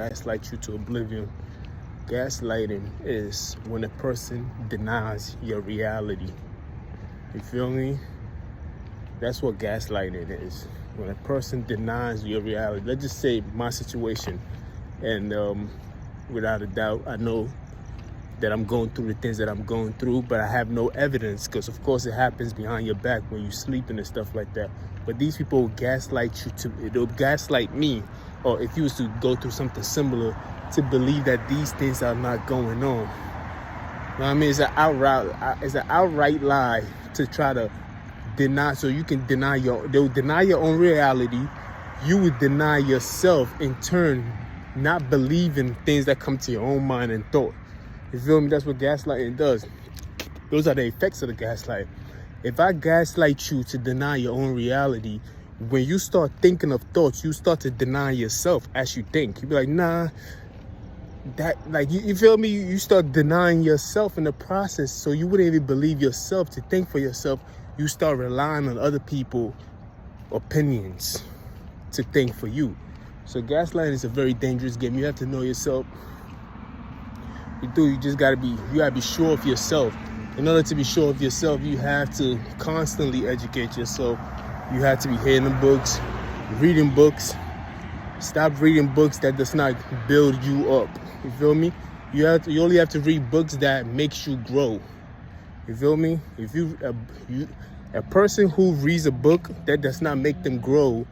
gaslight you to oblivion. Gaslighting is when a person denies your reality. You feel me? That's what gaslighting is. When a person denies your reality. Let's just say my situation, and without a doubt, I know that I'm going through the things that I'm going through, but I have no evidence because, of course, it happens behind your back when you're sleeping and stuff like that. But these people will gaslight you they'll gaslight me, or if you was to go through something similar, to believe that these things are not going on. You know what I mean? It's an outright lie to try to deny, so you can they'll deny your own reality. You would deny yourself, in turn, not believing things that come to your own mind and thought. You feel me? That's what gaslighting does. Those are the effects of the gaslight. If I gaslight you to deny your own reality, when you start thinking of thoughts, you start to deny yourself as you think. You be like, nah, you feel me? You start denying yourself in the process, so you wouldn't even believe yourself to think for yourself. You start relying on other people's opinions to think for you. So gaslighting is a very dangerous game. You have to know yourself. You just gotta be sure of yourself. In order to be sure of yourself, you have to constantly educate yourself. You have to be hearing books, reading books. Stop reading books that does not build you up. You feel me? You only have to read books that makes you grow. You feel me? If a person who reads a book that does not make them grow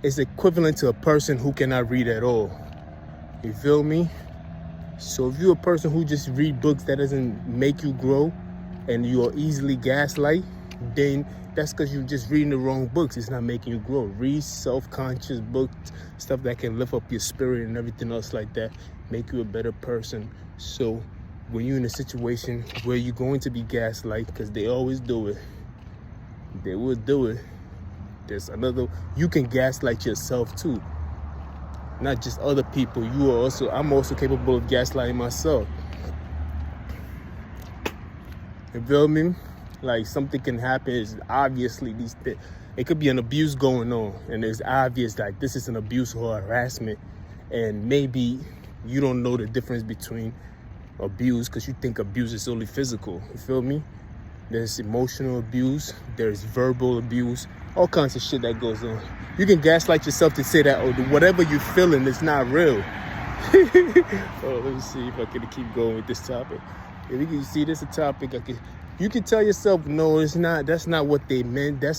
is equivalent to a person who cannot read at all. You feel me? So if you're a person who just read books that doesn't make you grow and you are easily gaslight, then that's because you're just reading the wrong books. It's not making you grow. Read self-conscious books, stuff that can lift up your spirit and everything else like that, make you a better person. So when you're in a situation where you're going to be gaslight, because they always do it, they will do it. You can gaslight yourself too. Not just other people. I'm also capable of gaslighting myself. You feel me? Like, something can happen. It's obviously it could be an abuse going on, and it's obvious like this is an abuse or harassment, and maybe you don't know the difference between abuse because you think abuse is only physical. You feel me? There's emotional abuse, there's verbal abuse, all kinds of shit that goes on. You can gaslight yourself to say that, whatever you're feeling is not real. Let me see if I can keep going with this topic. If you can see this a topic, you can tell yourself, no, it's not. That's not what they meant. They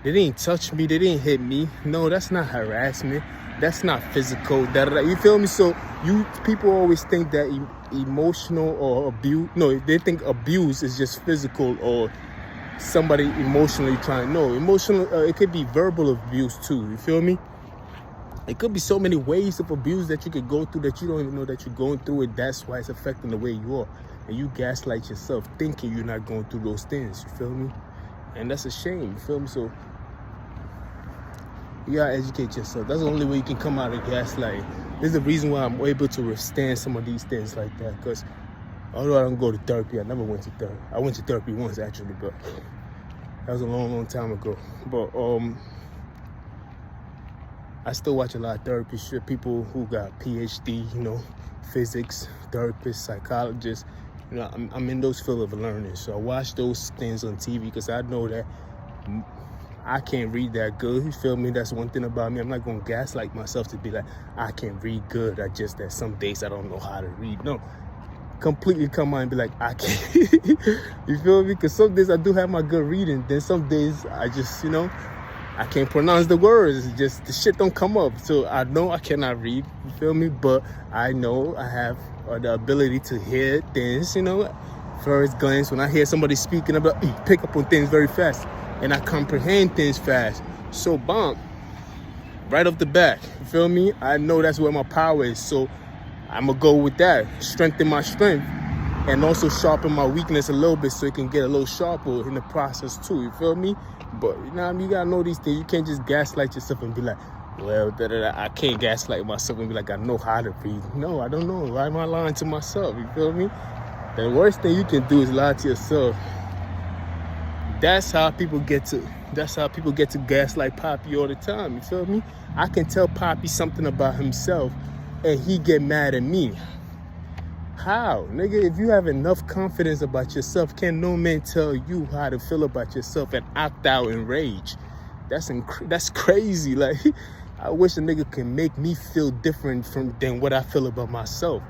didn't touch me. They didn't hit me. No, that's not harassment. That's not physical. You feel me? So people always think that emotional or abuse. No, they think abuse is just physical or somebody emotionally trying. No, emotional. It could be verbal abuse too. You feel me? It could be so many ways of abuse that you could go through that you don't even know that you're going through it. That's why it's affecting the way you are. And you gaslight yourself thinking you're not going through those things. You feel me? And that's a shame. You feel me? So you gotta educate yourself. That's the only way you can come out of gaslighting. This is the reason why I'm able to withstand some of these things like that. Because although I don't go to therapy, I never went to therapy. I went to therapy once actually, but that was a long, long time ago. But I still watch a lot of therapy shit. People who got PhD, physics, therapists, psychologists. I'm in those field of learning. So I watch those things on TV because I know that I can't read that good. You feel me? That's one thing about me. I'm not going to gaslight myself to be like, I can read good. That some days I don't know how to read. No. Completely come out and be like, I can't. You feel me? Because some days I do have my good reading. Then some days I just, I can't pronounce the words. It's just the shit don't come up. So I know I cannot read. You feel me? But I know I have the ability to hear things, first glance. When I hear somebody speaking, I'm like, pick up on things very fast. And I comprehend things fast. So right off the bat, you feel me? I know that's where my power is. So I'm going to go with that. Strengthen my strength. And also sharpen my weakness a little bit so it can get a little sharper in the process too. You feel me? But you got to know these things. You can't just gaslight yourself and be like, well, I can't gaslight myself and be like, I know how to read. No, I don't know. Why am I lying to myself? You feel me? The worst thing you can do is lie to yourself. That's how people get to gaslight Poppy all the time. You feel me? I can tell Poppy something about himself and he get mad at me. How? Nigga, if you have enough confidence about yourself, can no man tell you how to feel about yourself and act out in rage? That's crazy. Like, I wish a nigga can make me feel different than what I feel about myself.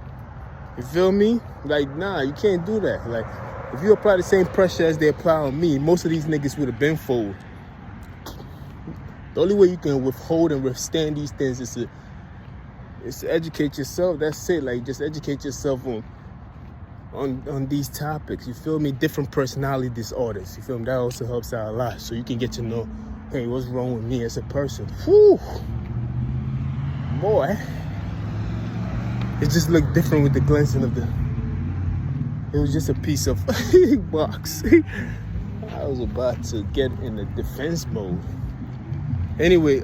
You feel me? Like, nah, you can't do that. Like, if you apply the same pressure as they apply on me, most of these niggas would have been fooled. The only way you can withhold and withstand these things is to educate yourself. That's it. Like, just educate yourself on these topics. You feel me? Different personality disorders. You feel me? That also helps out a lot. So you can get to know, hey, what's wrong with me as a person? Whew. Boy. It just looked different with the glancing of it was just a piece of box. I was about to get in the defense mode. Anyway,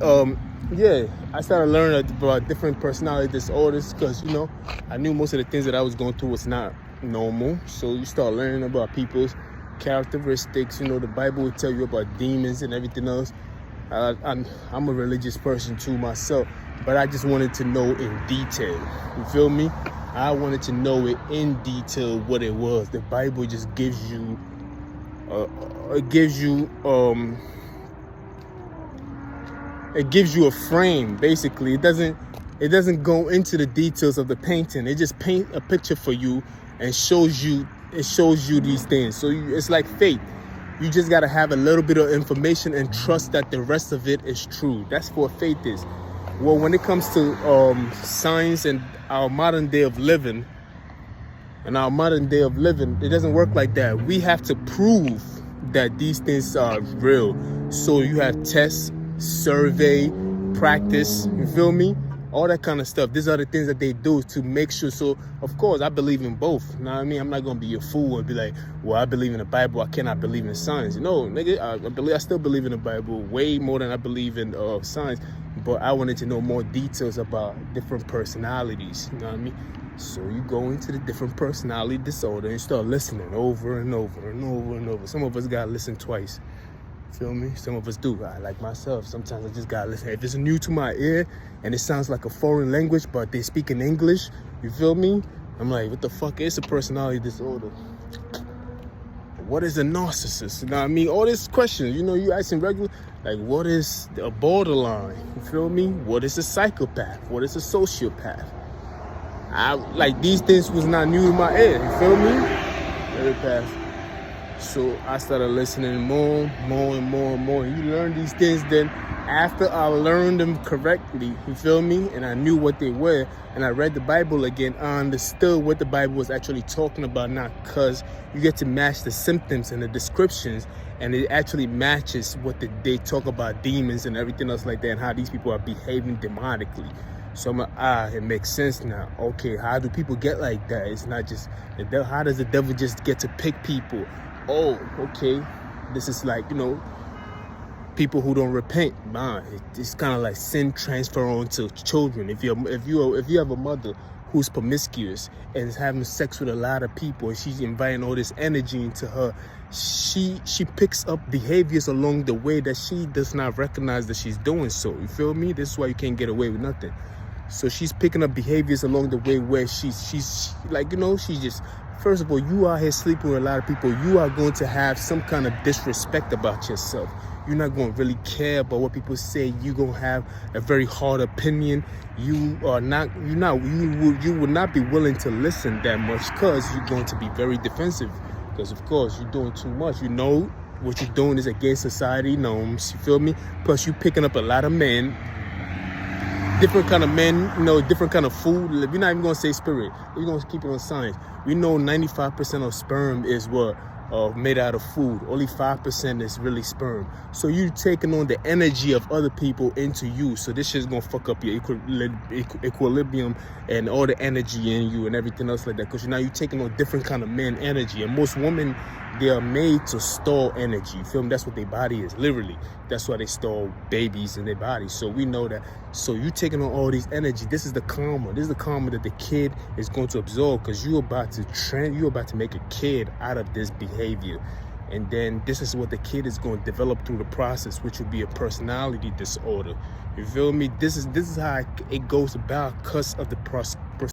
yeah, I started learning about different personality disorders because, you know, I knew most of the things that I was going through was not normal. So you start learning about people's characteristics. You know, the Bible will tell you about demons and everything else. I'm a religious person too myself, but I just wanted to know in detail. You feel me? I wanted to know it in detail what it was. The Bible just gives you, it gives you a frame. Basically, it doesn't go into the details of the painting. It just paint a picture for you and shows you these things. So it's like faith. You just got to have a little bit of information and trust that the rest of it is true. That's what faith is. Well, when it comes to science and our modern day of living, it doesn't work like that. We have to prove that these things are real. So you have tests, survey, practice, you feel me? All that kind of stuff. These are the things that they do to make sure. So, of course, I believe in both. You know what I mean? I'm not going to be a fool and be like, well, I believe in the Bible. I cannot believe in science. No, nigga, I still believe in the Bible way more than I believe in science. But I wanted to know more details about different personalities. You know what I mean? So you go into the different personality disorder and start listening over and over and over and over. Some of us got to listen twice. Feel me? Some of us do. Like myself, sometimes I just gotta listen. If it's new to my ear and it sounds like a foreign language, but they speak in English, you feel me? I'm like, what the fuck is a personality disorder? What is a narcissist? You know what I mean? All these questions, you know, you asking regular, like, what is a borderline? You feel me? What is a psychopath? What is a sociopath? Like, these things was not new to my ear. You feel me? Very fast. So I started listening more and more. You learn these things, then after I learned them correctly, you feel me? And I knew what they were, and I read the Bible again, I understood what the Bible was actually talking about now, because you get to match the symptoms and the descriptions, and it actually matches what they talk about demons and everything else like that, and how these people are behaving demonically. So I'm like, it makes sense now. Okay, how do people get like that? It's not just the devil. How does the devil just get to pick people? Oh, okay, this is like, you know, people who don't repent. Man, it's kind of like sin transfer on to children. If you have a mother who's promiscuous and is having sex with a lot of people, and she's inviting all this energy into her, she picks up behaviors along the way that she does not recognize that she's doing so. You feel me? This is why you can't get away with nothing. So she's picking up behaviors along the way where she's like, you know, she's just, first of all, you are here sleeping with a lot of people. You are going to have some kind of disrespect about yourself. You're not going to really care about what people say. You're going to have a very hard opinion. You would not be willing to listen that much, because you're going to be very defensive. Because, of course, you're doing too much. You know what you're doing is against society norms. You feel me? Plus, you're picking up a lot of men. Different kind of men, you know, different kind of food. We're not even going to say spirit. We're going to keep it on science. We know 95% of sperm is what? Made out of food. Only 5% is really sperm. So you taking on the energy of other people into you. So this shit's going to fuck up your equilibrium and all the energy in you and everything else like that. Because now you're taking on different kind of men energy. And most women, they are made to store energy. You feel me? That's what their body is, literally. That's why they store babies in their body. So we know that. So you taking on all these energy. This is the karma. This is the karma that the kid is going to absorb, because you're about to make a kid out of this behavior. And then this is what the kid is going to develop through the process, which would be a personality disorder. You feel me? This is how it goes about because of the